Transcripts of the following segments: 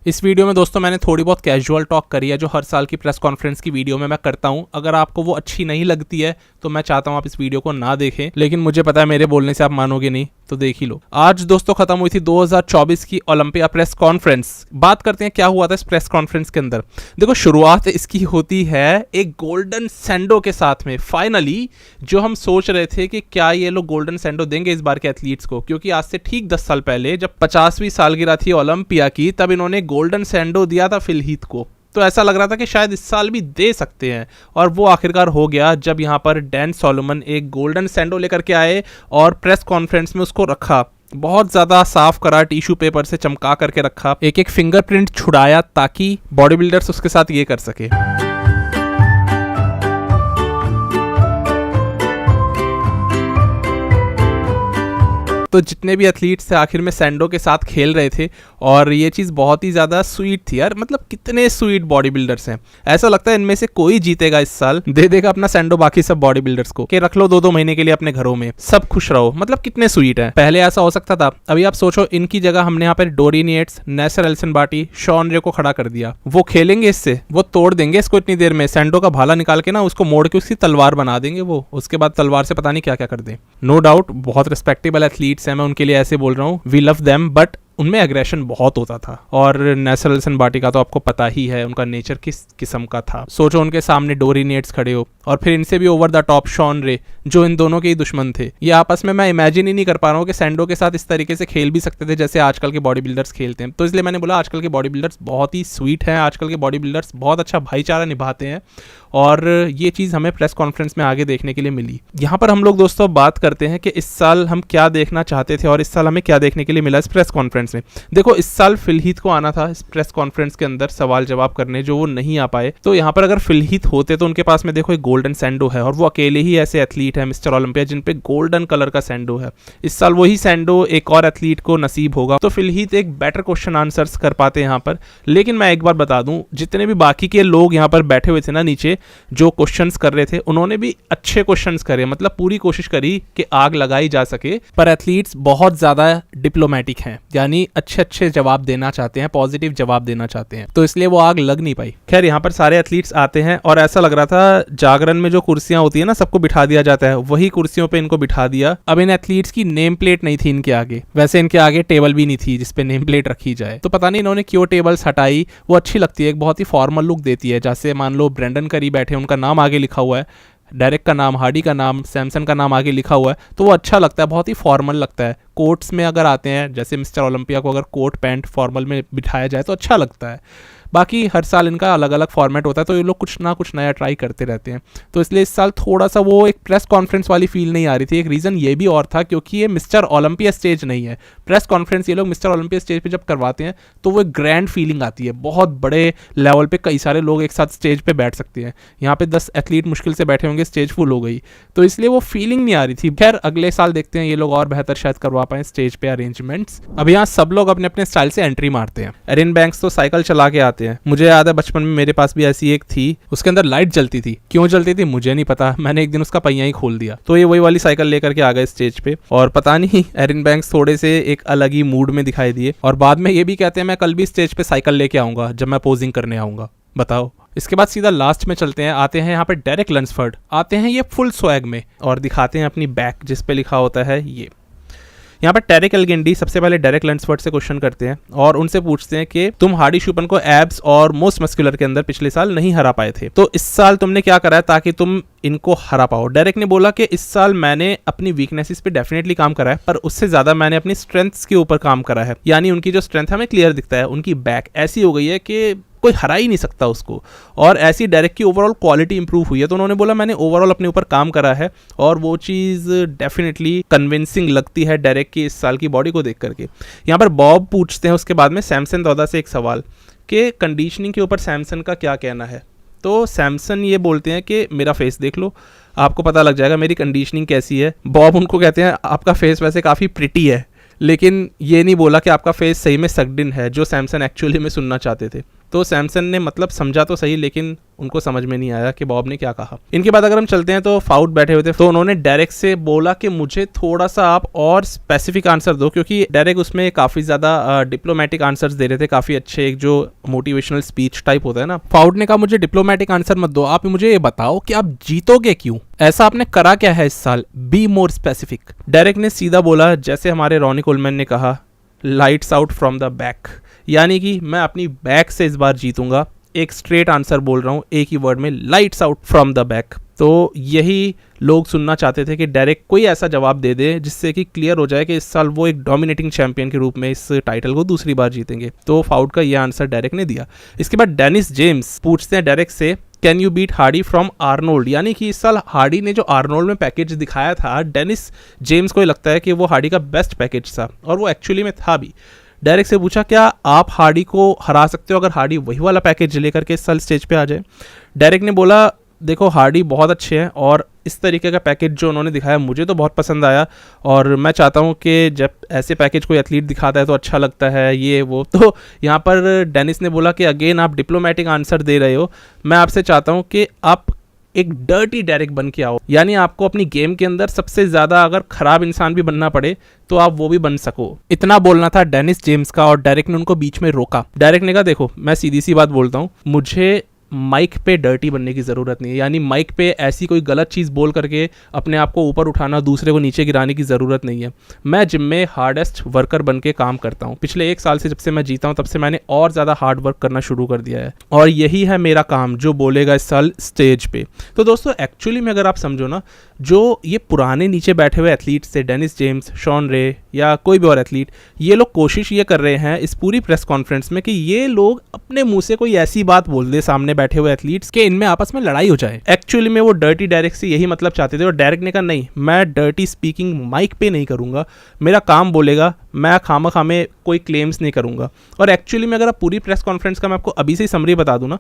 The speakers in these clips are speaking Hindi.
इस वीडियो में दोस्तों मैंने थोड़ी बहुत कैजुअल टॉक करी है जो हर साल की प्रेस कॉन्फ्रेंस की वीडियो में मैं करता हूं। अगर आपको वो अच्छी नहीं लगती है तो मैं चाहता हूं आप इस वीडियो को ना देखें, लेकिन मुझे पता है मेरे बोलने से आप मानोगे नहीं, तो देख ही लो। आज दोस्तों खत्म हुई थी 2024 की ओलंपिया प्रेस कॉन्फ्रेंस। बात करते हैं क्या हुआ था इस प्रेस कॉन्फ्रेंस के अंदर। देखो, शुरुआत इसकी होती है एक गोल्डन सैंडो के साथ में। फाइनली जो हम सोच रहे थे कि क्या ये लोग गोल्डन सैंडो देंगे इस बार के एथलीट्स को, क्योंकि आज से ठीक 10 साल पहले जब 50वीं सालगिरह थी ओलंपिया की, तब इन्होंने गोल्डन सैंडो दिया था फिल हीथ को। तो ऐसा लग रहा था कि शायद इस साल भी दे सकते हैं, और वो आखिरकार हो गया जब यहाँ पर डैन सोलोमन एक गोल्डन सैंडो लेकर के आए और प्रेस कॉन्फ्रेंस में उसको रखा। बहुत ज़्यादा साफ करा, टिश्यू पेपर से चमका करके रखा, एक एक फिंगरप्रिंट छुड़ाया ताकि बॉडी बिल्डर्स उसके साथ ये कर सके। तो जितने भी एथलीट्स थे आखिर में सैंडो के साथ खेल रहे थे, और ये चीज़ बहुत ही ज़्यादा स्वीट थी यार। मतलब कितने स्वीट बॉडी बिल्डर्स हैं, ऐसा लगता है इनमें से कोई जीतेगा इस साल, दे देगा अपना सैंडो बाकी सब बॉडी बिल्डर्स को कि रख लो 2-2 महीने के लिए अपने घरों में, सब खुश रहो। मतलब कितने स्वीट है। पहले ऐसा हो सकता था, अभी आप सोचो इनकी जगह हमने यहाँ पर डोरिन येट्स, नेसर एल्सनबाटी, शॉन रे को खड़ा कर दिया। वो खेलेंगे इससे, वो तोड़ देंगे इसको इतनी देर में, सैंडो का भाला निकाल के ना उसको मोड़ के उसकी तलवार बना देंगे वो, उसके बाद तलवार से पता नहीं क्या क्या कर दे। नो डाउट बहुत रिस्पेक्टेबल एथलीट्स, मैं उनके लिए ऐसे बोल रहा हूँ, वी लव देम, बट उनमें एग्रेशन बहुत होता था। और नेसर एल्सनबाटी का तो आपको पता ही है उनका नेचर किस किस्म का था। सोचो उनके सामने डोरिन येट्स खड़े हो, और फिर इनसे भी ओवर द टॉप शॉन रे, जो इन दोनों के ही दुश्मन थे। ये आपस में मैं इमेजिन ही नहीं कर पा रहा हूँ कि सैंडो के साथ इस तरीके से खेल भी सकते थे जैसे आजकल के बॉडी बिल्डर्स खेलते हैं। तो इसलिए मैंने बोला आजकल के बॉडी बिल्डर्स बहुत ही स्वीट हैं, आजकल के बॉडी बिल्डर्स बहुत अच्छा भाईचारा निभाते हैं, और ये चीज़ हमें प्रेस कॉन्फ्रेंस में आगे देखने के लिए मिली। यहाँ पर हम लोग दोस्तों बात करते हैं कि इस साल हम क्या देखना चाहते थे और इस साल हमें क्या देखने के लिए मिला इस प्रेस कॉन्फ्रेंस में। देखो, इस साल फिल हीथ को आना था इस प्रेस कॉन्फ्रेंस के अंदर सवाल जवाब करने, जो वो नहीं आ पाए। तो यहाँ पर अगर फिल हीथ होते तो उनके पास में देखो एक गोल्डन सैंडो है, और वो अकेले ही ऐसे एथलीट है मिस्टर ओलंपिया जिन पे गोल्डन कलर का सैंडो है। इस साल वही सैंडो एक और एथलीट को नसीब होगा, तो फिल हीथ एक बेटर क्वेश्चन आंसर्स कर पाते हैं यहाँ पर। लेकिन मैं एक बार बता दूं, जितने भी बाकी के लोग यहाँ पर बैठे हुए थे ना नीचे, जो क्वेश्चंस कर रहे थे, उन्होंने भी अच्छे क्वेश्चंस करे, मतलब पूरी कोशिश करी कि आग लगाई जा सके। पर एथलीट्स बहुत ज्यादा डिप्लोमेटिक हैं, यानी अच्छे अच्छे जवाब देना चाहते हैं, पॉजिटिव जवाब देना चाहते हैं, तो इसलिए वो आग लग नहीं पाई। खैर, यहाँ पर सारे एथलीट्स आते हैं, और ऐसा लग रहा था जागरण में जो कुर्सियां होती है ना, सबको बिठा दिया जाता है, वही कुर्सियों पे इनको बिठा दिया। अब इन एथलीट्स की नेम प्लेट नहीं थी इनके आगे, वैसे इनके आगे टेबल भी नहीं थी जिसपे नेम प्लेट रखी जाए। तो पता नहीं इन्होंने क्यों टेबल्स हटाई। वो अच्छी लगती है, एक बहुत ही फॉर्मल लुक देती है। जैसे मान लो ब्रेंडन करी बैठे, उनका नाम आगे लिखा हुआ है, डेरेक का नाम, हार्डी का नाम, सैमसन का नाम आगे लिखा हुआ है, तो वो अच्छा लगता है, बहुत ही फॉर्मल लगता है। कोट्स में अगर आते हैं, जैसे मिस्टर ओलंपिया को अगर कोट पैंट फॉर्मल में बिठाया जाए तो अच्छा लगता है। बाकी हर साल इनका अलग अलग फॉर्मेट होता है, तो ये लोग कुछ ना कुछ नया ट्राई करते रहते हैं। तो इसलिए इस साल थोड़ा सा वो एक प्रेस कॉन्फ्रेंस वाली फील नहीं आ रही थी। एक रीज़न ये भी और था क्योंकि ये मिस्टर ओलंपिया स्टेज नहीं है। प्रेस कॉन्फ्रेंस ये लोग मिस्टर ओलंपिया स्टेज पे जब करवाते हैं तो वो एक ग्रैंड फीलिंग आती है, बहुत बड़े लेवल पे कई सारे लोग एक साथ स्टेज पे बैठ सकते हैं। यहाँ पे 10 एथलीट मुश्किल से बैठे होंगे, स्टेज फुल हो गई, तो इसलिए वो फीलिंग नहीं आ रही थी। खैर, अगले साल देखते हैं ये लोग और बेहतर शायद करवा पाए स्टेज पे अरेंजमेंट्स। अब यहाँ सब लोग अपने अपने स्टाइल से एंट्री मारते हैं। एरिन बैंक्स तो साइकिल चला के आते हैं। मुझे याद है बचपन में मेरे पास भी ऐसी एक थी, उसके अंदर लाइट जलती थी। क्यों जलती थी मुझे नहीं पता, मैंने एक दिन उसका पहिया ही खोल दिया। तो ये वही वाली साइकिल लेकर के आ गए स्टेज पे, और पता नहीं एरिन बैंक्स थोड़े से एक अलग ही मूड में दिखाई दिए, और बाद में ये भी कहते हैं मैं कल भी स्टेज पे साइकिल लेके आऊंगा जब मैं पोजिंग करने आऊंगा। बताओ। इसके बाद सीधा लास्ट में चलते हैं, आते हैं यहाँ पे डेरेक लंसफर्ड। आते हैं ये फुल स्वैग में और दिखाते हैं अपनी बैक जिस पे लिखा होता है ये। यहाँ पर टेरिक एल्गेंडी सबसे पहले डेरेक लंसफर्ड से क्वेश्चन करते हैं और उनसे पूछते हैं कि तुम हार्डी शूपन को एब्स और मोस्ट मस्कुलर के अंदर पिछले साल नहीं हरा पाए थे, तो इस साल तुमने क्या करा है ताकि तुम इनको हरा पाओ। डेरेक ने बोला कि इस साल मैंने अपनी वीकनेसेस पे डेफिनेटली काम करा है, पर उससे ज्यादा मैंने अपनी स्ट्रेंथ्स के ऊपर काम करा है। यानी उनकी जो स्ट्रेंथ है हमें क्लियर दिखता है, उनकी बैक ऐसी हो गई है कि कोई हरा ही नहीं सकता उसको, और ऐसी डायरेक्ट की ओवरऑल क्वालिटी इंप्रूव हुई है। तो उन्होंने बोला मैंने ओवरऑल अपने ऊपर काम करा है, और वो चीज़ डेफिनेटली कन्विंसिंग लगती है डायरेक्ट की इस साल की बॉडी को देख करके। यहाँ पर बॉब पूछते हैं उसके बाद में सैमसन दौदा से एक सवाल कि कंडीशनिंग के ऊपर सैमसन का क्या कहना है। तो सैमसन ये बोलते हैं कि मेरा फेस देख लो, आपको पता लग जाएगा मेरी कंडीशनिंग कैसी है। बॉब उनको कहते हैं आपका फेस वैसे काफ़ी प्रिटी है, लेकिन ये नहीं बोला कि आपका फेस सही में सक्ड इन है, जो सैमसन एक्चुअली में सुनना चाहते थे। तो सैमसन ने मतलब समझा तो सही, लेकिन उनको समझ में नहीं आया कि बॉब ने क्या कहा। इनके बाद अगर हम चलते हैं तो फाउड बैठे हुए थे, तो उन्होंने डेरेक से बोला कि मुझे थोड़ा सा आप और स्पेसिफिक आंसर दो, क्योंकि डेरेक उसमें काफ़ी ज़्यादा डिप्लोमेटिक आंसर्स दे रहे थे, काफ़ी अच्छे, एक जो मोटिवेशनल स्पीच टाइप होता है ना। फाउड ने कहा मुझे डिप्लोमेटिक आंसर मत दो, आप मुझे ये बताओ कि आप जीतोगे क्यों, ऐसा आपने करा क्या है इस साल, बी मोर स्पेसिफिक। डेरेक ने सीधा बोला, जैसे हमारे रॉनी कोलमैन ने कहा, lights out from the back, यानी कि मैं अपनी बैक से इस बार जीतूंगा। एक स्ट्रेट आंसर बोल रहा हूँ एक ही वर्ड में, lights out from the back. तो यही लोग सुनना चाहते थे कि डेरेक कोई ऐसा जवाब दे दे जिससे कि क्लियर हो जाए कि इस साल वो एक डोमिनेटिंग चैंपियन के रूप में इस टाइटल को दूसरी बार जीतेंगे। तो फाउड का यह आंसर डेरेक ने दिया। इसके बाद डेनिस जेम्स पूछते हैं डेरेक से, can you beat Hardy from Arnold, यानी कि इस साल हार्डी ने जो आर्नोल्ड में पैकेज दिखाया था, डेनिस जेम्स को लगता है कि वो हार्डी का बेस्ट पैकेज था, और वो एक्चुअली में था भी। डायरेक्ट से पूछा क्या आप हार्डी को हरा सकते हो अगर हार्डी वही वाला पैकेज लेकर के इस साल स्टेज पे आ जाए। डायरेक्ट ने बोला देखो हार्डी बहुत अच्छे हैं, और इस तरीके का पैकेज जो उन्होंने दिखाया मुझे तो बहुत पसंद आया, और मैं चाहता हूं कि जब ऐसे पैकेज कोई एथलीट दिखाता है तो अच्छा लगता है ये वो। तो यहाँ पर डेनिस ने बोला कि अगेन आप डिप्लोमेटिक आंसर दे रहे हो, मैं आपसे चाहता हूँ कि आप एक डर्टी डेरेक बन के आओ, यानी आपको अपनी गेम के अंदर सबसे ज़्यादा अगर खराब इंसान भी बनना पड़े तो आप वो भी बन सको। इतना बोलना था डेनिस जेम्स का, और डायरेक्ट ने उनको बीच में रोका। डायरेक्ट ने कहा देखो मैं सीधी सी बात बोलता हूँ, मुझे माइक पे डर्टी बनने की ज़रूरत नहीं है, यानी माइक पे ऐसी कोई गलत चीज़ बोल करके अपने आप को ऊपर उठाना, दूसरे को नीचे गिराने की ज़रूरत नहीं है। मैं जिम में हार्डेस्ट वर्कर बन के काम करता हूँ। पिछले 1 साल से जब से मैं जीता हूँ तब से मैंने और ज़्यादा हार्ड वर्क करना शुरू कर दिया है, और यही है मेरा काम जो बोलेगा इस साल स्टेज पे। तो दोस्तों एक्चुअली में अगर आप समझो ना, जो ये पुराने नीचे बैठे हुए एथलीट्स थे, डेनिस जेम्स, शॉन रे या कोई भी और एथलीट, ये लोग कोशिश ये कर रहे हैं इस पूरी प्रेस कॉन्फ्रेंस में कि ये लोग अपने मुंह से कोई ऐसी बात बोल दे सामने बैठे हुए एथलीट्स के इनमें आपस में लड़ाई हो जाए। एक्चुअली में वो डर्टी डायरेक्ट से यही मतलब चाहते थे, और डायरेक्ट ने कहा नहीं, मैं डर्टी स्पीकिंग माइक पे नहीं करूंगा, मेरा काम बोलेगा, मैं खामा में कोई क्लेम्स नहीं करूंगा। और एक्चुअली में अगर आप पूरी प्रेस कॉन्फ्रेंस का मैं आपको अभी से ही समरी बता दूं ना,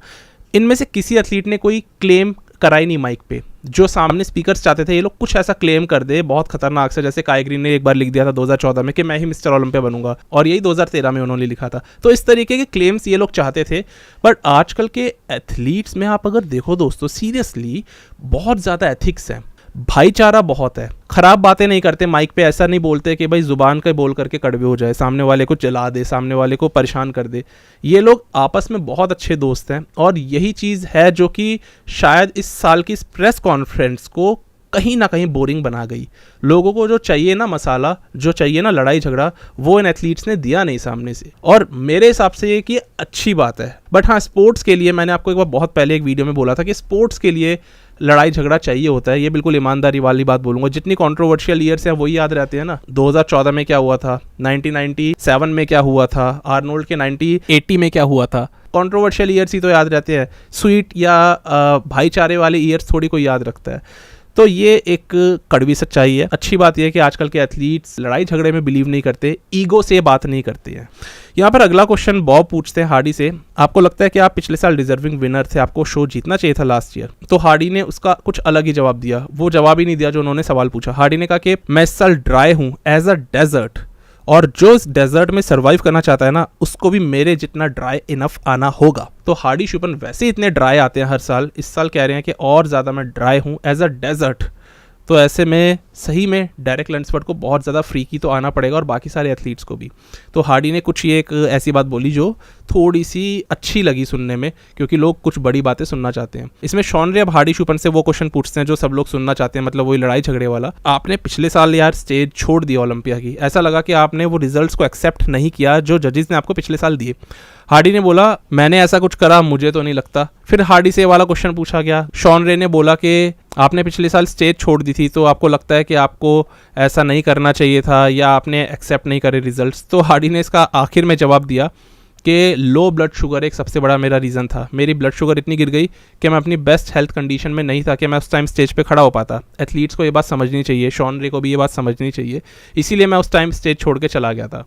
इनमें से किसी एथलीट ने कोई क्लेम कराई नहीं माइक पे। जो सामने स्पीकर्स चाहते थे ये लोग कुछ ऐसा क्लेम कर दे बहुत खतरनाक से, जैसे काई ग्रीन ने एक बार लिख दिया था 2014 में कि मैं ही मिस्टर ओलंपिया बनूंगा, और यही 2013 में उन्होंने लिखा था। तो इस तरीके के क्लेम्स ये लोग चाहते थे। बट आजकल के एथलीट्स में आप अगर देखो दोस्तों, सीरियसली बहुत ज़्यादा एथिक्स है, भाईचारा बहुत है, खराब बातें नहीं करते माइक पे, ऐसा नहीं बोलते कि भाई जुबान का बोल करके कड़वे हो जाए, सामने वाले को जला दे, सामने वाले को परेशान कर दे। ये लोग आपस में बहुत अच्छे दोस्त हैं, और यही चीज़ है जो कि शायद इस साल की इस प्रेस कॉन्फ्रेंस को कहीं ना कहीं बोरिंग बना गई। लोगों को जो चाहिए ना मसाला, जो चाहिए ना लड़ाई झगड़ा, वो इन एथलीट्स ने दिया नहीं सामने से, और मेरे हिसाब से ये कि अच्छी बात है। बट हाँ, स्पोर्ट्स के लिए मैंने आपको एक बार बहुत पहले एक वीडियो में बोला था कि स्पोर्ट्स के लिए लड़ाई झगड़ा चाहिए होता है, ये बिल्कुल ईमानदारी वाली बात बोलूँगा। जितनी कंट्रोवर्शियल ईयर्स हैं वही याद रहते हैं ना, 2014 में क्या हुआ था, 1997 में क्या हुआ था, आर्नोल्ड के 1980 में क्या हुआ था, कंट्रोवर्शियल ईयर्स ही तो याद रहते हैं। स्वीट या भाईचारे वाले ईयर्स थोड़ी कोई याद रखता है। तो ये एक कड़वी सच्चाई है। अच्छी बात यह है कि आजकल के एथलीट्स लड़ाई झगड़े में बिलीव नहीं करते, ईगो से बात नहीं करते हैं। यहाँ पर अगला क्वेश्चन बॉब पूछते हैं हार्डी से, आपको लगता है कि आप पिछले साल डिजर्विंग विनर थे, आपको शो जीतना चाहिए था लास्ट ईयर? तो हार्डी ने उसका कुछ अलग ही जवाब दिया, वो जवाब ही नहीं दिया जो उन्होंने सवाल पूछा। हार्डी ने कहा कि मैं इस साल ड्राई हूँ एज अ डेजर्ट, और जो इस डेजर्ट में सर्वाइव करना चाहता है ना, उसको भी मेरे जितना ड्राई इनफ आना होगा। तो हार्डी शुपन वैसे इतने ड्राई आते हैं हर साल, इस साल कह रहे हैं कि और ज़्यादा मैं ड्राई हूँ एज अ डेजर्ट। तो ऐसे में सही में डेरेक लैंसफोर्ड को बहुत ज़्यादा फ्रीकी तो आना पड़ेगा, और बाकी सारे एथलीट्स को भी। तो हार्डी ने कुछ ये एक ऐसी बात बोली जो थोड़ी सी अच्छी लगी सुनने में, क्योंकि लोग कुछ बड़ी बातें सुनना चाहते हैं। इसमें शॉन रे अब हार्डी शुपन से वो क्वेश्चन पूछते हैं जो सब लोग सुनना चाहते हैं, मतलब वही लड़ाई झगड़े वाला। आपने पिछले साल यार स्टेज छोड़ दिया ओलंपिया की, ऐसा लगा कि आपने वो रिजल्ट्स को एक्सेप्ट नहीं किया जो जजेस ने आपको पिछले साल दिए। हार्डी ने बोला मैंने ऐसा कुछ करा मुझे तो नहीं लगता। फिर हार्डी से वाला क्वेश्चन पूछा गया। शॉन रे ने बोला कि आपने पिछले साल स्टेज छोड़ दी थी, तो आपको लगता है कि आपको ऐसा नहीं करना चाहिए था, या आपने एक्सेप्ट नहीं करे रिजल्ट्स? तो हार्डी ने इसका आखिर में जवाब दिया कि लो ब्लड शुगर एक सबसे बड़ा मेरा रीज़न था। मेरी ब्लड शुगर इतनी गिर गई कि मैं अपनी बेस्ट हेल्थ कंडीशन में नहीं था कि मैं उस टाइम स्टेज पे खड़ा हो पाता। एथलीट्स को ये बात समझनी चाहिए, शॉन रे को भी ये बात समझनी चाहिए, इसीलिए मैं उस टाइम स्टेज छोड़ के चला गया था।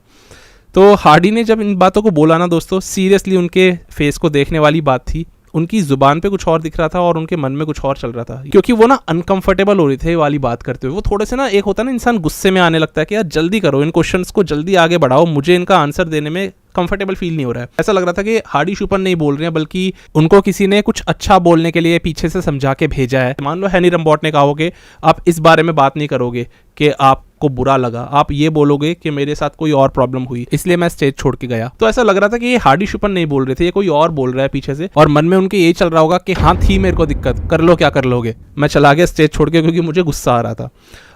तो हार्डी ने जब इन बातों को बोला ना दोस्तों, सीरियसली उनके फेस को देखने वाली बात थी, उनकी जुबान पे कुछ और दिख रहा था और उनके मन में कुछ और चल रहा था, क्योंकि वो ना अनकंफर्टेबल हो रहे थे वाली बात करते हुए। वो थोड़े से ना, एक होता है ना इंसान गुस्से में आने लगता है कि यार जल्दी करो, इन क्वेश्चंस को जल्दी आगे बढ़ाओ, मुझे इनका आंसर देने में कंफर्टेबल फील नहीं हो रहा है। ऐसा लग रहा था कि हार्डी शूपन नहीं बोल रहे हैं, बल्कि उनको किसी ने कुछ अच्छा बोलने के लिए पीछे से समझा के भेजा है। मान लो हैनी रम्बॉट ने कहा हो कि आप इस बारे में बात नहीं करोगे कि आपको बुरा लगा, आप ये बोलोगे कि मेरे साथ कोई और प्रॉब्लम हुई इसलिए मैं स्टेज छोड़ के गया। तो ऐसा लग रहा था कि ये हार्डी शूपन नहीं बोल रहे थे, ये कोई और बोल रहा है पीछे से, और मन में उनके यही चल रहा होगा कि हाँ थी मेरे को दिक्कत, कर लो क्या कर लोगे, मैं चला गया स्टेज छोड़ के क्योंकि मुझे गुस्सा आ रहा था।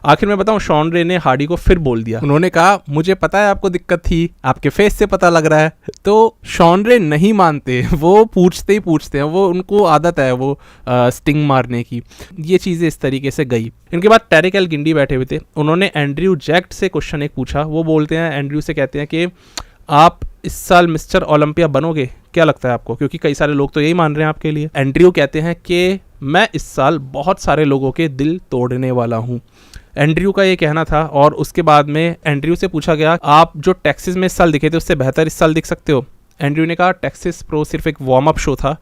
आखिर में बताऊं, शॉन रे ने हार्डी को फिर बोल दिया। उन्होंने कहा मुझे पता है आपको दिक्कत थी, आपके फेस से पता लग रहा है। तो शॉन रे नहीं मानते, वो पूछते ही पूछते हैं, वो उनको आदत है वो स्टिंग मारने की। ये चीज़ें इस तरीके से गई। इनके बाद टैरिक एल गिंडी बैठे हुए थे, उन्होंने एंड्रयू जैक्ट से क्वेश्चन एक पूछा। वो बोलते हैं, एंड्रयू से कहते हैं कि आप इस साल मिस्टर ओलंपिया बनोगे, क्या लगता है आपको, क्योंकि कई सारे लोग तो यही मान रहे हैं आपके लिए। एंड्रयू कहते हैं कि मैं इस साल बहुत सारे लोगों के दिल तोड़ने वाला हूँ। एंड्रयू का ये कहना था। और उसके बाद में एंड्रयू से पूछा गया, आप जो टेक्सास में इस साल दिखे थे उससे बेहतर इस साल दिख सकते हो। एंड्रयू ने कहा टेक्सास प्रो सिर्फ एक वार्म अप शो था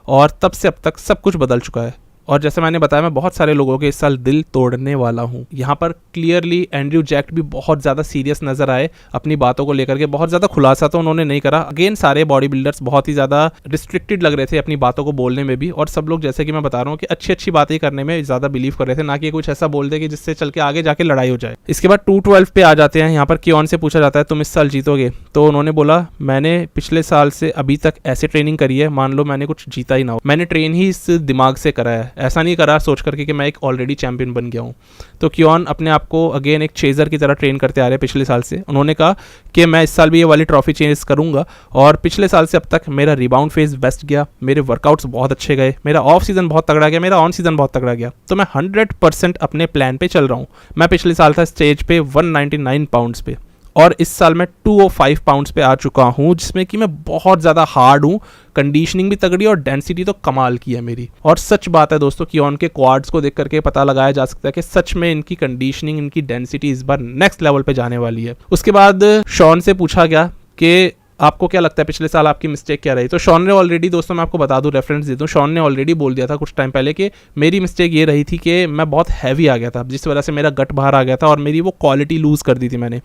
और तब से अब तक सब कुछ बदल चुका है, और जैसे मैंने बताया मैं बहुत सारे लोगों के इस साल दिल तोड़ने वाला हूँ। यहाँ पर क्लियरली एंड्रयू जैक्ट भी बहुत ज़्यादा सीरियस नजर आए अपनी बातों को लेकर के। बहुत ज़्यादा खुलासा तो उन्होंने नहीं करा। अगेन सारे बॉडी बिल्डर्स बहुत ही ज़्यादा रिस्ट्रिक्टेड लग रहे थे अपनी बातों को बोलने में भी, और सब लोग जैसे कि मैं बता रहा हूँ कि अच्छी अच्छी बातें करने में ज़्यादा बिलीव कर रहे थे, ना कि कुछ ऐसा बोल दे कि जिससे चल के आगे जाके लड़ाई हो जाए। इसके बाद 212 पे आ जाते हैं। यहाँ पर कियोन से पूछा जाता है तुम इस साल जीतोगे, तो उन्होंने बोला मैंने पिछले साल से अभी तक ऐसे ट्रेनिंग करी है, मान लो मैंने कुछ जीता ही ना हो, मैंने ट्रेन ही इस दिमाग से करा है, ऐसा नहीं करा सोच करके कि मैं एक ऑलरेडी चैंपियन बन गया हूँ। तो कियोन अपने आप को अगेन एक चेजर की तरह ट्रेन करते आ रहे हैं पिछले साल से। उन्होंने कहा कि मैं इस साल भी ये वाली ट्रॉफी चेंज करूंगा, और पिछले साल से अब तक मेरा रिबाउंड फेज बेस्ट गया, मेरे वर्कआउट्स बहुत अच्छे गए, मेरा ऑफ सीजन बहुत तगड़ा गया, मेरा ऑन सीजन बहुत तगड़ा गया। तो मैं 100% अपने प्लान पे चल रहा हूँ। मैं पिछले साल था स्टेज पे 199 पाउंड्स पे, और इस साल मैं 205 पाउंड्स पे आ चुका हूँ, जिसमें कि मैं बहुत ज़्यादा हार्ड हूँ, कंडीशनिंग भी तगड़ी और डेंसिटी तो कमाल की है मेरी। और सच बात है दोस्तों, कियोन के क्वाड्स को देख करके पता लगाया जा सकता है कि सच में इनकी कंडीशनिंग, इनकी डेंसिटी इस बार नेक्स्ट लेवल पे जाने वाली है। उसके बाद शॉन से पूछा गया कि आपको क्या लगता है पिछले साल आपकी मिस्टेक क्या रही। तो शॉन ने ऑलरेडी, दोस्तों मैं आपको बता दूं, रेफरेंस दे दूं, शॉन ने ऑलरेडी बोल दिया था कुछ टाइम पहले कि मेरी मिस्टेक ये रही थी कि मैं बहुत हैवी आ गया था, जिस वजह से मेरा गट बाहर आ गया था और मेरी वो क्वालिटी लूज़ कर दी थी मैंने।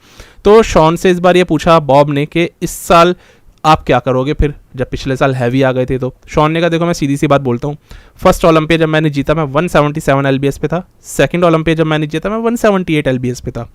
तो शॉन से इस बार ये पूछा बॉब ने कि इस साल आप क्या करोगे फिर, जब पिछले साल हैवी आ गए थे। तो शॉन ने कहा देखो मैं सीधी सी बात बोलता हूँ, फर्स्ट ओलंपिया जब मैंने जीता मैं 177 एलबीएस पे था, सेकंड ओलंपिया जब मैंने जीता मैं 178 एलबीएस पे था,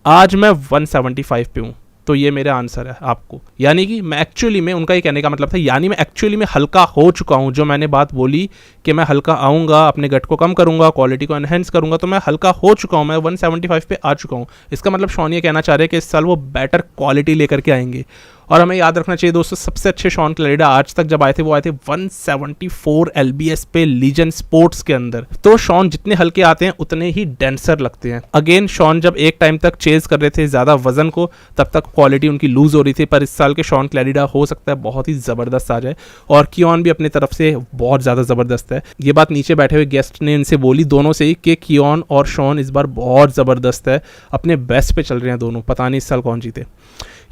आज मैं 175 पे हूँ। तो ये मेरा आंसर है आपको, यानी कि मैं एक्चुअली में, उनका ये कहने का मतलब था, यानी मैं एक्चुअली में हल्का हो चुका हूँ। जो मैंने बात बोली कि मैं हल्का आऊँगा, अपने गट को कम करूँगा, क्वालिटी को एनहेंस करूँगा, तो मैं हल्का हो चुका हूँ, मैं 175 पे आ चुका हूँ। इसका मतलब शॉन ये कहना चाह रहे हैं कि इस साल वो बेटर क्वालिटी लेकर के आएंगे। और हमें याद रखना चाहिए दोस्तों, सबसे अच्छे शॉन क्लैरिडा आज तक जब आए थे वो आए थे 174 एलबीएस पे लीजेंड स्पोर्ट्स के अंदर। तो शॉन जितने हल्के आते हैं उतने ही डेंसर लगते हैं। अगेन शॉन जब एक टाइम तक चेज कर रहे थे ज़्यादा वजन को, तब तक क्वालिटी उनकी लूज हो रही थी, पर इस साल के शॉन क्लैरिडा हो सकता है बहुत ही ज़बरदस्त आ जाए। और कियोन भी अपनी तरफ से बहुत ज़्यादा ज़बरदस्त है। ये बात नीचे बैठे हुए गेस्ट ने इनसे बोली दोनों से ही कि कियोन और शॉन इस बार बहुत ज़बरदस्त है, अपने बेस्ट पे चल रहे हैं दोनों, पता नहीं इस साल कौन जीते।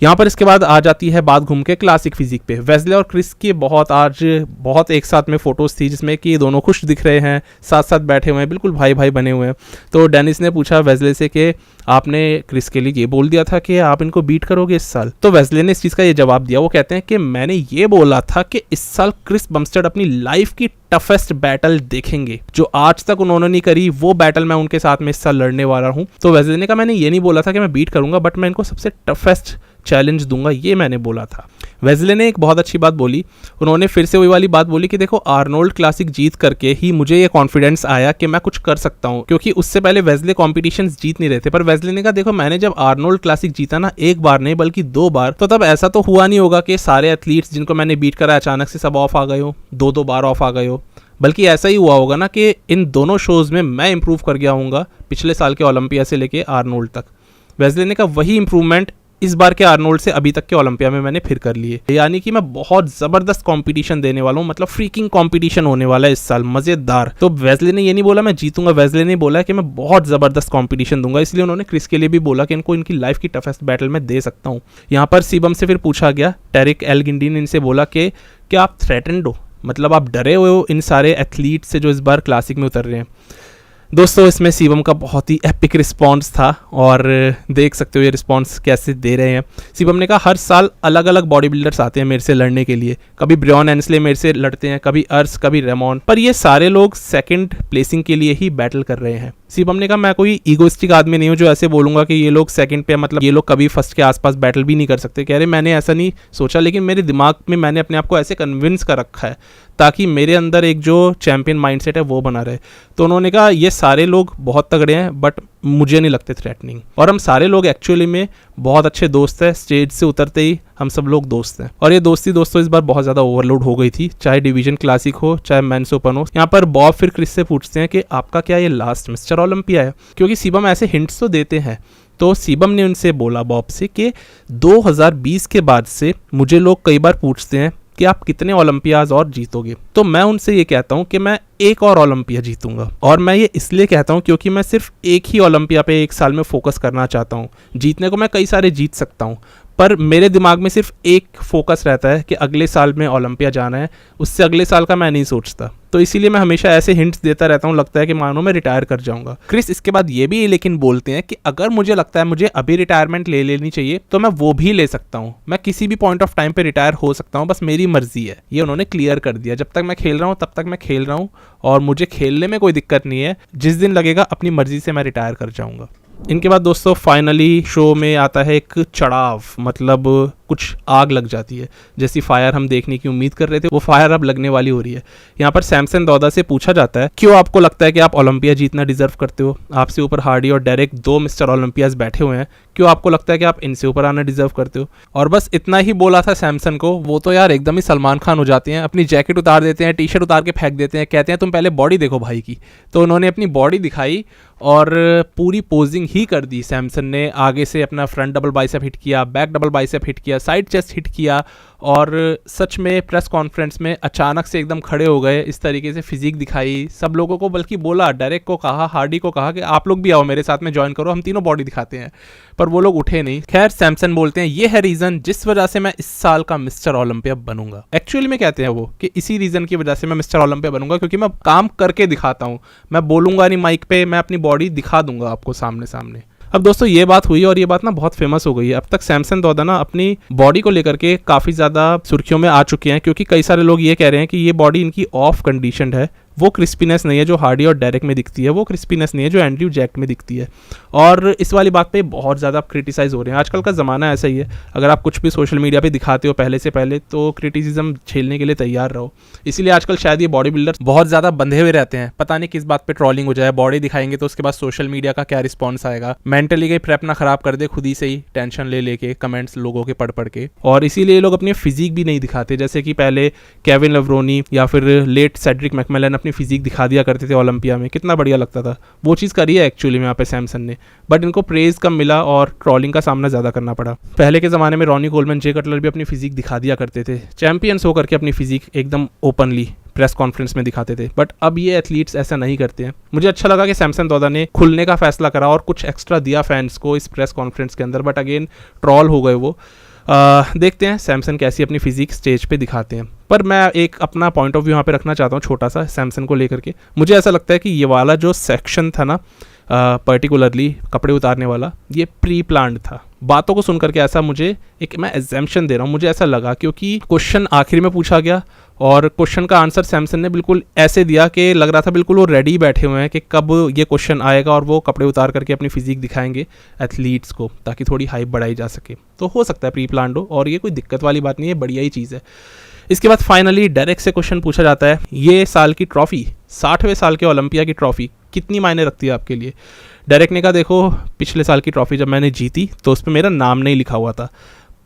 यहाँ पर इसके बाद आ जाती है बात घूम के क्लासिक फिजिक पे। वेस्ले और क्रिस की बहुत एक साथ में फोटोज थी, जिसमें कि दोनों खुश दिख रहे हैं, साथ साथ बैठे हुए हैं, बिल्कुल भाई भाई बने हुए हैं। तो डेनिस ने पूछा वेस्ले से कि आपने क्रिस के लिए ये बोल दिया था कि आप इनको बीट करोगे इस साल। तो वेस्ले ने इस चीज़ का ये जवाब दिया, वो कहते हैं कि मैंने ये बोला था कि इस साल क्रिस बमस्टेड अपनी लाइफ की टफेस्ट बैटल देखेंगे, जो आज तक उन्होंने नहीं करी, वो बैटल मैं उनके साथ में इस साल लड़ने वाला हूँ। तो वेस्ले ने कहा मैंने ये नहीं बोला था कि मैं बीट करूंगा, बट मैं इनको सबसे टफेस्ट चैलेंज दूंगा, ये मैंने बोला था। वेस्ले ने एक बहुत अच्छी बात बोली, उन्होंने फिर से वही वाली बात बोली कि देखो आर्नोल्ड क्लासिक जीत करके ही मुझे ये कॉन्फिडेंस आया कि मैं कुछ कर सकता हूँ, क्योंकि उससे पहले वेस्ले कॉम्पिटिशंस जीत नहीं रहे थे। पर वेस्ले ने कहा देखो मैंने जब आर्नोल्ड क्लासिक जीता ना, एक बार नहीं बल्कि 2 बार, तो तब ऐसा तो हुआ नहीं होगा कि सारे एथलीट्स जिनको मैंने बीट करा अचानक से सब ऑफ आ गए हो, 2-2 बार ऑफ आ गए हो, बल्कि ऐसा ही हुआ होगा ना कि इन दोनों शोज़ में मैं इंप्रूव कर गया हूँगा, पिछले साल के ओलंपिया से लेके आर्नोल्ड तक। वेस्ले ने कहा वही इंप्रूवमेंट इस बार के आर्नोल्ड से अभी तक के ओलंपिया में मैंने फिर कर लिए, यानी कि मैं बहुत ज़बरदस्त कंपटीशन देने वाला हूँ, मतलब फ्रीकिंग कंपटीशन होने वाला है इस साल, मज़ेदार। तो वेस्ले ने ये नहीं बोला मैं जीतूंगा, वेस्ले ने बोला कि मैं बहुत ज़बरदस्त कंपटीशन दूंगा, इसलिए उन्होंने क्रिस के लिए भी बोला कि इनको इनकी लाइफ की टफेस्ट बैटल में दे सकता हूँ। यहाँ पर सीबम से फिर पूछा गया, टैरिक एल गिंडी ने इनसे बोला कि क्या आप थ्रेटेंड हो, मतलब आप डरे हुए हो इन सारे एथलीट से जो इस बार क्लासिक में उतर रहे हैं। दोस्तों इसमें शिवम का बहुत ही एपिक रिस्पांस था और देख सकते हो ये रिस्पांस कैसे दे रहे हैं। शिवम ने कहा हर साल अलग अलग बॉडी बिल्डर्स आते हैं मेरे से लड़ने के लिए, कभी ब्रॉन एंसले मेरे से लड़ते हैं, कभी अर्स, कभी रेमॉन, पर ये सारे लोग सेकंड प्लेसिंग के लिए ही बैटल कर रहे हैं। शिवम ने कहा मैं कोई ईगोइस्टिक आदमी नहीं हूँ जो ऐसे बोलूंगा कि ये लोग सेकंड पे, मतलब ये लोग कभी फर्स्ट के आसपास बैटल भी नहीं कर सकते। कह रहे मैंने ऐसा नहीं सोचा, लेकिन मेरे दिमाग में मैंने अपने आप को ऐसे कन्विंस कर रखा है ताकि मेरे अंदर एक जो चैंपियन माइंडसेट है वो बना रहे। तो उन्होंने कहा ये सारे लोग बहुत तगड़े हैं बट मुझे नहीं लगते थ्रेटनिंग, और हम सारे लोग एक्चुअली में बहुत अच्छे दोस्त हैं। स्टेज से उतरते ही हम सब लोग दोस्त हैं, और ये दोस्ती दोस्तों इस बार बहुत ज़्यादा ओवरलोड हो गई थी, चाहे डिवीजन क्लासिक हो चाहे मेंस ओपन हो। यहाँ पर बॉब फिर क्रिस से पूछते हैं कि आपका क्या ये लास्ट मिस्टर ओलंपिया है, क्योंकि शिवम ऐसे हिंट्स तो देते हैं। तो शिवम ने उनसे बोला बॉब से कि 2020 के बाद से मुझे लोग कई बार पूछते हैं कि आप कितने ओलंपियाज और जीतोगे, तो मैं उनसे ये कहता हूँ कि मैं एक और ओलंपिया जीतूंगा। और मैं ये इसलिए कहता हूँ क्योंकि मैं सिर्फ एक ही ओलंपिया पे एक साल में फोकस करना चाहता हूँ। जीतने को मैं कई सारे जीत सकता हूँ, पर मेरे दिमाग में सिर्फ एक फोकस रहता है कि अगले साल में ओलंपिया जाना है, उससे अगले साल का मैं नहीं सोचता। तो इसीलिए मैं हमेशा ऐसे हिंट्स देता रहता हूँ, लगता है कि मानो मैं रिटायर कर जाऊंगा। क्रिस इसके बाद ये भी लेकिन बोलते हैं कि अगर मुझे लगता है मुझे अभी रिटायरमेंट ले लेनी चाहिए तो मैं वो भी ले सकता हूँ, मैं किसी भी पॉइंट ऑफ टाइम पे रिटायर हो सकता हूँ, बस मेरी मर्जी है। ये उन्होंने क्लियर कर दिया, जब तक मैं खेल रहा हूँ तब तक मैं खेल रहा हूँ और मुझे खेलने में कोई दिक्कत नहीं है, जिस दिन लगेगा अपनी मर्जी से मैं रिटायर कर जाऊंगा। इनके बाद दोस्तों फाइनली शो में आता है एक चढ़ाव, मतलब कुछ आग लग जाती है। जैसी फायर हम देखने की उम्मीद कर रहे थे वो फायर अब लगने वाली हो रही है। यहाँ पर सैमसन दौदा से पूछा जाता है क्यों आपको लगता है कि आप ओलंपिया जीतना डिजर्व करते हो, आपसे ऊपर हार्डी और डेरेक 2 मिस्टर ओलंपियाज बैठे हुए हैं, क्यों आपको लगता है कि आप इनसे ऊपर आना डिजर्व करते हो। और बस इतना ही बोला था सैमसन को, वो तो यार एकदम ही सलमान खान हो जाते हैं, अपनी जैकेट उतार देते हैं, टी शर्ट उतार के फेंक देते हैं, कहते हैं तुम पहले बॉडी देखो भाई की। तो उन्होंने अपनी बॉडी दिखाई और पूरी पोजिंग ही कर दी। सैमसन ने आगे से अपना फ्रंट डबल बाइसेप हिट किया, बैक डबल बाइसेप हिट किया, साइड चेस्ट हिट किया, और सच में प्रेस कॉन्फ्रेंस में अचानक से एकदम खड़े हो गए, इस तरीके से फिजिक दिखाई सब लोगों को, बल्कि बोला डेरेक को कहा, हार्डी को कहा कि आप लोग भी आओ मेरे साथ में ज्वाइन करो, हम तीनों बॉडी दिखाते हैं, पर वो लोग उठे नहीं। खैर सैमसन बोलते हैं ये है रीजन जिस वजह से मैं इस साल का मिस्टर ओलंपिया बनूंगा। एक्चुअली में कहते हैं वो कि इसी रीजन की वजह से मैं मिस्टर ओलंपिया बनूंगा, क्योंकि मैं काम करके दिखाता हूँ, मैं बोलूंगा नहीं माइक पे, मैं अपनी बॉडी दिखा दूंगा आपको सामने सामने। अब दोस्तों ये बात हुई और ये बात ना बहुत फेमस हो गई है। अब तक सैमसन दौदा ना अपनी बॉडी को लेकर के काफ़ी ज़्यादा सुर्खियों में आ चुके हैं, क्योंकि कई सारे लोग ये कह रहे हैं कि ये बॉडी इनकी ऑफ कंडीशनड है, वो क्रिस्पीनेस नहीं है जो हार्डी और डेरेक में दिखती है, वो क्रिस्पीनेस नहीं है जो एंड्रयू जैक में दिखती है। और इस वाली बात पे बहुत ज़्यादा क्रिटिसाइज़ हो रहे हैं। आजकल का ज़माना ऐसा ही है, अगर आप कुछ भी सोशल मीडिया पे दिखाते हो पहले से पहले तो क्रिटिसिज्म झेलने के लिए तैयार रहो। इसीलिए आजकल शायद ये बॉडी बिल्डर्स बहुत ज़्यादा बंधे हुए रहते हैं, पता नहीं किस बात पर ट्रॉलिंग हो जाए, बॉडी दिखाएंगे तो उसके बाद सोशल मीडिया का क्या रिस्पॉन्स आएगा, मेंटली कहीं प्रेप ना खराब कर दे खुद ही से ही टेंशन ले लेके कमेंट्स लोगों के पढ़ के। और इसीलिए ये लोग अपनी फिजिक भी नहीं दिखाते, जैसे कि पहले केविन लवरोनी या फिर लेट सेड्रिक मैकमिलन अपनी फिजिक दिखा दिया करते थे ओलंपिया में, कितना बढ़िया लगता था। वो चीज़ करी है एक्चुअली में यहाँ पे सैमसन ने, बट इनको प्रेज कम मिला और ट्रॉलिंग का सामना ज़्यादा करना पड़ा। पहले के ज़माने में रॉनी कोलमैन, जे कटलर भी अपनी फिजिक दिखा दिया करते थे, चैंपियंस होकर के अपनी फिजिक एकदम ओपनली प्रेस कॉन्फ्रेंस में दिखाते थे, बट अब ये एथलीट्स ऐसा नहीं करते हैं। मुझे अच्छा लगा कि सैमसन दौदा ने खुलने का फैसला करा और कुछ एक्स्ट्रा दिया फैंस को इस प्रेस कॉन्फ्रेंस के अंदर, बट अगेन ट्रॉल हो गए वो। देखते हैं सैमसन कैसी अपनी फिजिक स्टेज पे दिखाते हैं। पर मैं एक अपना पॉइंट ऑफ व्यू यहाँ पे रखना चाहता हूँ छोटा सा सैमसन को लेकर के। मुझे ऐसा लगता है कि ये वाला जो सेक्शन था ना, पर्टिकुलरली कपड़े उतारने वाला, ये प्री प्लान्ड था। बातों को सुन करके ऐसा मुझे मैं एग्जाम्पशन दे रहा हूँ, मुझे ऐसा लगा, क्योंकि क्वेश्चन आखिर में पूछा गया और क्वेश्चन का आंसर सैमसन ने बिल्कुल ऐसे दिया कि लग रहा था बिल्कुल वो रेडी बैठे हुए हैं कि कब ये क्वेश्चन आएगा और वो कपड़े उतार करके अपनी फिजिक दिखाएंगे एथलीट्स को, ताकि थोड़ी हाइप बढ़ाई जा सके। तो हो सकता है प्री प्लान्ड हो और ये कोई दिक्कत वाली बात नहीं है, बढ़िया ही चीज़ है। इसके बाद फाइनली डेरेक से क्वेश्चन पूछा जाता है, ये साल की ट्रॉफी, 60वें साल के ओलंपिया की ट्रॉफी कितनी मायने रखती है आपके लिए। डेरेक ने कहा देखो, पिछले साल की ट्रॉफी जब मैंने जीती तो उस पर मेरा नाम नहीं लिखा हुआ था,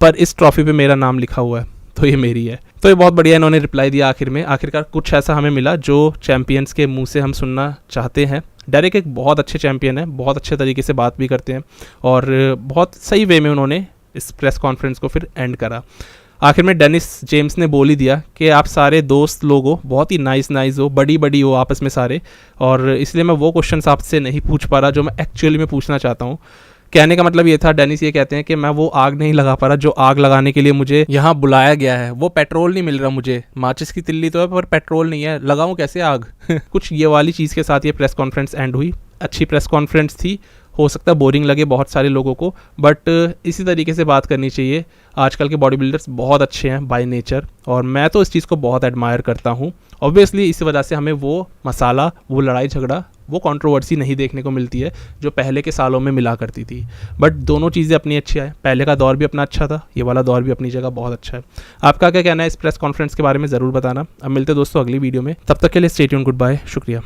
पर इस ट्रॉफी पे मेरा नाम लिखा हुआ है, तो ये मेरी है। तो ये बहुत बढ़िया इन्होंने रिप्लाई दिया आखिर में। आखिरकार कुछ ऐसा हमें मिला जो चैंपियंस के मुंह से हम सुनना चाहते हैं। डेरेक एक बहुत अच्छे चैंपियन है, बहुत अच्छे तरीके से बात भी करते हैं और बहुत सही वे में उन्होंने इस प्रेस कॉन्फ्रेंस को फिर एंड करा। आखिर में डेनिस जेम्स ने बोल ही दिया कि आप सारे दोस्त लोग हो, बहुत ही नाइस हो, बड़ी हो आपस में सारे, और इसलिए मैं वो क्वेश्चन आपसे नहीं पूछ पा रहा जो मैं एक्चुअली में पूछना चाहता हूँ कहने का मतलब ये था, डेनिस ये कहते हैं कि मैं वो आग नहीं लगा पा रहा जो आग लगाने के लिए मुझे यहाँ बुलाया गया है, वो पेट्रोल नहीं मिल रहा मुझे, माचिस की तिल्ली तो है पर पेट्रोल नहीं है, लगाऊं कैसे आग। कुछ ये वाली चीज़ के साथ ये प्रेस कॉन्फ्रेंस एंड हुई। अच्छी प्रेस कॉन्फ्रेंस थी, हो सकता है बोरिंग लगे बहुत सारे लोगों को, बट इसी तरीके से बात करनी चाहिए। आजकल के बॉडी बिल्डर्स बहुत अच्छे हैं बाय नेचर, और मैं तो इस चीज़ को बहुत एडमायर करता हूँ। ऑब्वियसली इसी वजह से हमें वो मसाला, वो लड़ाई झगड़ा, वो कंट्रोवर्सी नहीं देखने को मिलती है जो पहले के सालों में मिला करती थी। बट दोनों चीज़ें अपनी अच्छी है, पहले का दौर भी अपना अच्छा था, ये वाला दौर भी अपनी जगह बहुत अच्छा है। आपका क्या कहना है इस प्रेस कॉन्फ्रेंस के बारे में ज़रूर बताना। अब मिलते दोस्तों अगली वीडियो में, तब तक के लिए स्टे ट्यून्ड, गुड बाय, शुक्रिया।